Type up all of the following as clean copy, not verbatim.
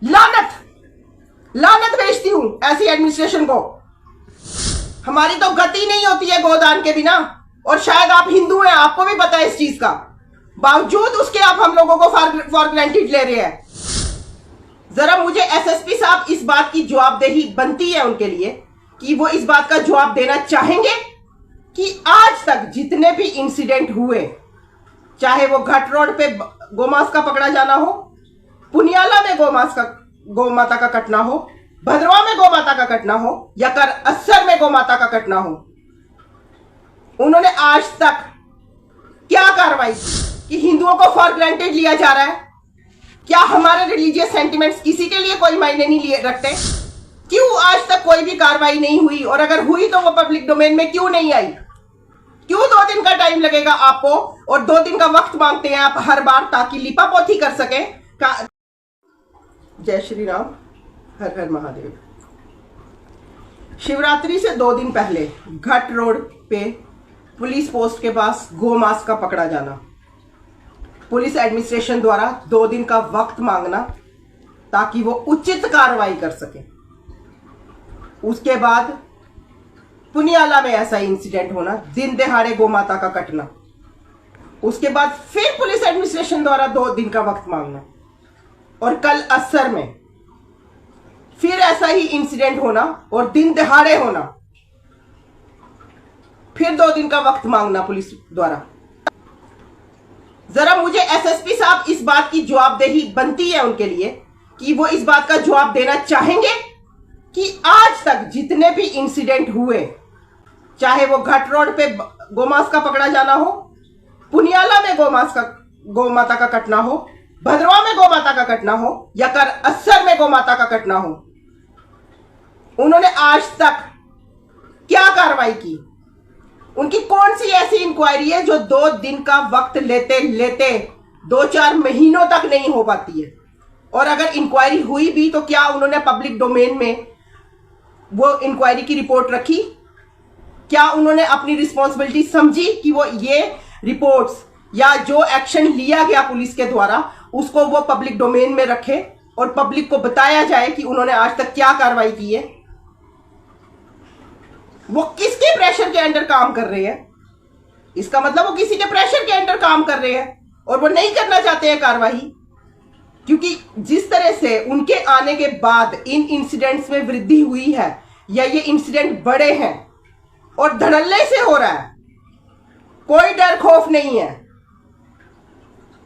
लानत लानत भेजती हूं ऐसी एडमिनिस्ट्रेशन को। हमारी तो गति नहीं होती है गोदान के बिना, और शायद आप हिंदू हैं, आपको भी पता है इस चीज का, बावजूद उसके आप हम लोगों को फॉर ग्रांटेड ले रहे हैं। जरा मुझे एसएसपी साहब इस बात की जवाबदेही बनती है उनके लिए कि वो इस बात का जवाब देना चाहेंगे कि आज तक जितने भी इंसिडेंट हुए, चाहे वो घाट रोड पे गोमांस का पकड़ा जाना हो, पुनियाला में गौमाता का कटना हो, भद्रवा में गौमाता का कटना हो, या कर अस्सर में गौमाता का कटना हो, उन्होंने आज तक क्या कार्रवाई कि हिंदुओं को फॉर ग्रांटेड लिया जा रहा है? क्या हमारे रिलीजियस सेंटिमेंट्स किसी के लिए कोई मायने नहीं लिए रखते? क्यों आज तक कोई भी कार्रवाई नहीं हुई, और अगर हुई तो वो पब्लिक डोमेन में क्यों नहीं आई? क्यों 2 दिन का टाइम लगेगा आपको, और 2 दिन का वक्त मांगते हैं आप हर बार ताकि लिपापोती कर सके? जय श्री राम, हर हर महादेव। शिवरात्रि से 2 दिन पहले घाट रोड पे पुलिस पोस्ट के पास गोमांस का पकड़ा जाना, पुलिस एडमिनिस्ट्रेशन द्वारा 2 दिन का वक्त मांगना ताकि वो उचित कार्रवाई कर सके। उसके बाद पुनियाला में ऐसा इंसिडेंट होना, दिन दहाड़े गोमाता का कटना, उसके बाद फिर पुलिस एडमिनिस्ट्रेशन द्वारा 2 दिन का वक्त मांगना, और कल अस्सर में फिर ऐसा ही इंसिडेंट होना और दिन दहाड़े होना, फिर 2 दिन का वक्त मांगना पुलिस द्वारा। जरा मुझे एसएसपी साहब इस बात की जवाबदेही बनती है उनके लिए कि वो इस बात का जवाब देना चाहेंगे कि आज तक जितने भी इंसिडेंट हुए, चाहे वो घाट रोड पे गोमांस का पकड़ा जाना हो, पुनियाला में गौमाता का कटना हो, भद्रवा में गौमाता का कटना हो, या कर अस्सर में गौमाता का कटना हो, उन्होंने आज तक क्या कार्रवाई की? उनकी कौन सी ऐसी इंक्वायरी है जो 2 दिन का वक्त लेते लेते 2-4 महीनों तक नहीं हो पाती है? और अगर इंक्वायरी हुई भी तो क्या उन्होंने पब्लिक डोमेन में वो इंक्वायरी की रिपोर्ट रखी? क्या उन्होंने अपनी रिस्पॉन्सिबिलिटी समझी कि वो ये रिपोर्ट्स या जो एक्शन लिया गया पुलिस के द्वारा उसको वो पब्लिक डोमेन में रखे और पब्लिक को बताया जाए कि उन्होंने आज तक क्या कार्रवाई की है? वो किसके प्रेशर के अंडर काम कर रहे हैं? इसका मतलब वो किसी के प्रेशर के अंडर काम कर रहे हैं और वो नहीं करना चाहते हैं कार्रवाई, क्योंकि जिस तरह से उनके आने के बाद इन इंसिडेंट्स में वृद्धि हुई है, या ये इंसिडेंट बड़े हैं और धड़ल्ले से हो रहा है, कोई डर खौफ नहीं है।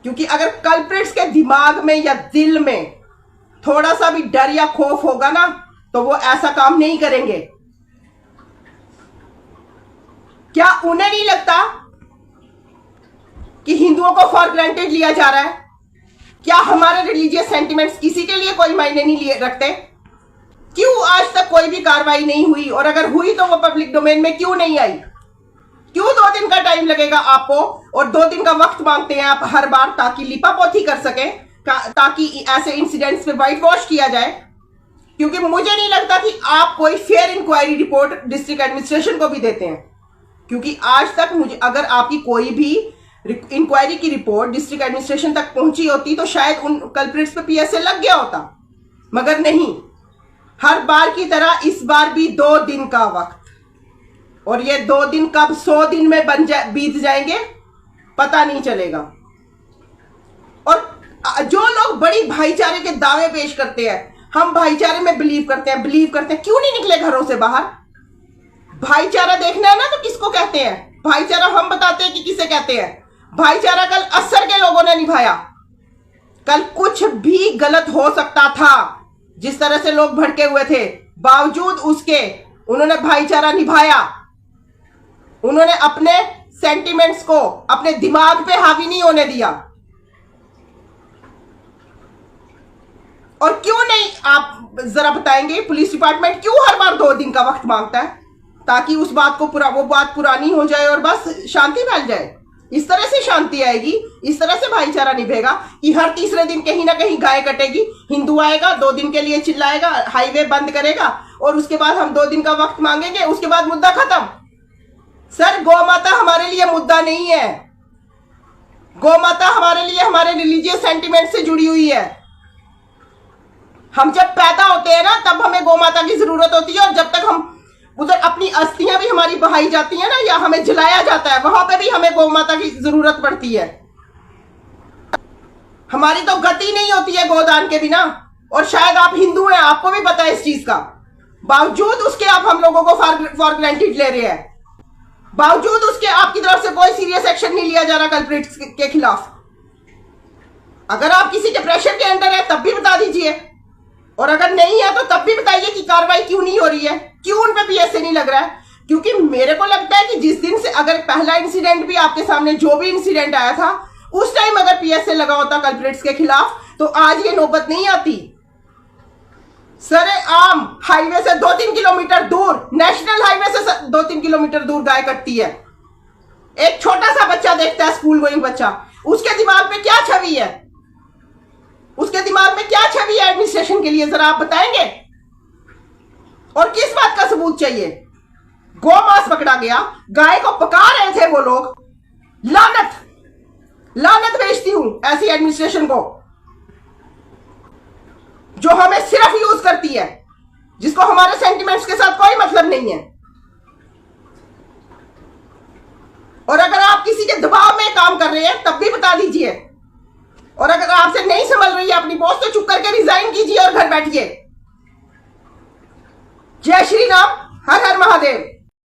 क्योंकि अगर कल्प्रिट्स के दिमाग में या दिल में थोड़ा सा भी डर या खौफ होगा ना, तो वो ऐसा काम नहीं करेंगे। क्या उन्हें नहीं लगता कि हिंदुओं को फॉर ग्रांटेड लिया जा रहा है? क्या हमारे रिलीजियस सेंटिमेंट्स किसी के लिए कोई मायने नहीं लिए रखते? क्यों आज तक कोई भी कार्रवाई नहीं हुई, और अगर हुई तो वो पब्लिक डोमेन में क्यों नहीं आई? क्यों 2 दिन का टाइम लगेगा आपको, और 2 दिन का वक्त मांगते हैं आप हर बार ताकि लिपापोती कर सके, ताकि ऐसे इंसिडेंट्स पे व्हाइट वॉश किया जाए? क्योंकि मुझे नहीं लगता कि आप कोई fair inquiry report district administration को भी देते हैं। क्योंकि आज तक मुझे, अगर आपकी कोई भी इंक्वायरी की रिपोर्ट डिस्ट्रिक्ट एडमिनिस्ट्रेशन तक पहुंची होती तो शायद उन कल्प्रिट्स पे पीएसए लग गया होता, मगर नहीं। हर बार की तरह इस बार भी 2 दिन का वक्त, और ये 2 दिन कब 100 दिन में बीत जाएंगे पता नहीं चलेगा। और जो लोग बड़ी भाईचारे के दावे पेश करते हैं, हम भाईचारे में बिलीव करते हैं, क्यों नहीं निकले घरों से बाहर? भाईचारा देखना है ना तो किसको कहते हैं? भाईचारा हम बताते हैं कि किसे कहते हैं। भाईचारा कल अस्सर के लोगों ने निभाया। कल कुछ भी गलत हो सकता था, जिस तरह से लोग भड़के हुए थे, बावजूद उसके उन्होंने भाईचारा निभाया। उन्होंने अपने सेंटिमेंट्स को अपने दिमाग पे हावी नहीं होने दिया। और क्यों नहीं, आप जरा बताएंगे, पुलिस डिपार्टमेंट क्यों हर बार 2 दिन का वक्त मांगता है? ताकि उस बात को वो बात पुरानी हो जाए और बस शांति फैल जाए। इस तरह से शांति आएगी, इस तरह से भाईचारा निभेगा कि हर तीसरे दिन कहीं ना कहीं गाय कटेगी, हिंदू आएगा 2 दिन के लिए चिल्लाएगा, हाईवे बंद करेगा, और उसके बाद हम 2 दिन का वक्त मांगेंगे, उसके बाद मुद्दा खत्म। सर, गौ माता हमारे लिए मुद्दा नहीं है। गौ माता हमारे लिए हमारे रिलीजियस सेंटिमेंट से जुड़ी हुई है। हम जब पैदा होते हैं ना तब हमें गौ माता की जरूरत होती है, और जब तक हम उधर अपनी अस्थियां भी हमारी बहाई जाती है ना, या हमें जलाया जाता है, वहां पे भी हमें गौ माता की जरूरत पड़ती है। हमारी तो गति नहीं होती है गोदान के बिना। और शायद आप हिंदू हैं, आपको भी पता है इस चीज का, बावजूद उसके आप हम लोगों को फॉर ग्रांटेड ले रहे हैं। बावजूद उसके आपकी तरफ से कोई सीरियस एक्शन नहीं लिया जा रहा कल्प्रिट्स के खिलाफ। अगर आप किसी के प्रेशर के अंडर है तब भी बता दीजिए, और अगर नहीं है तो तब भी बताइए कि कार्रवाई क्यों नहीं हो रही है, क्यों उन पे पीएसए नहीं लग रहा है। क्योंकि मेरे को लगता है कि जिस दिन से अगर पहला इंसिडेंट भी आपके सामने जो भी इंसिडेंट आया था उस टाइम अगर पीएसए लगा होता कल्प्रिट्स के खिलाफ तो आज ये नौबत नहीं आती। सरेआम हाईवे से 2-3 किलोमीटर दूर, नेशनल हाईवे से 2-3 किलोमीटर दूर गाय कटती है। एक छोटा सा बच्चा देखता है, स्कूल गोइंग बच्चा, उसके दिमाग में क्या छवि है, उसके दिमाग में क्या छवि है एडमिनिस्ट्रेशन के लिए, जरा आप बताएंगे। और किस बात का सबूत चाहिए? गौ मांस पकड़ा गया, गाय को पका रहे थे वो लोग। लानत लानत भेजती हूं ऐसी एडमिनिस्ट्रेशन को जो हमें सिर्फ यूज करती है, जिसको हमारे सेंटिमेंट्स के साथ कोई मतलब नहीं है। और अगर आप किसी के दबाव में काम कर रहे हैं तब भी बता दीजिए, और अगर आपसे नहीं संभल रही है अपनी पोस्ट तो चुप करके रिजाइन कीजिए और घर बैठिए। जय श्री राम, हर हर महादेव।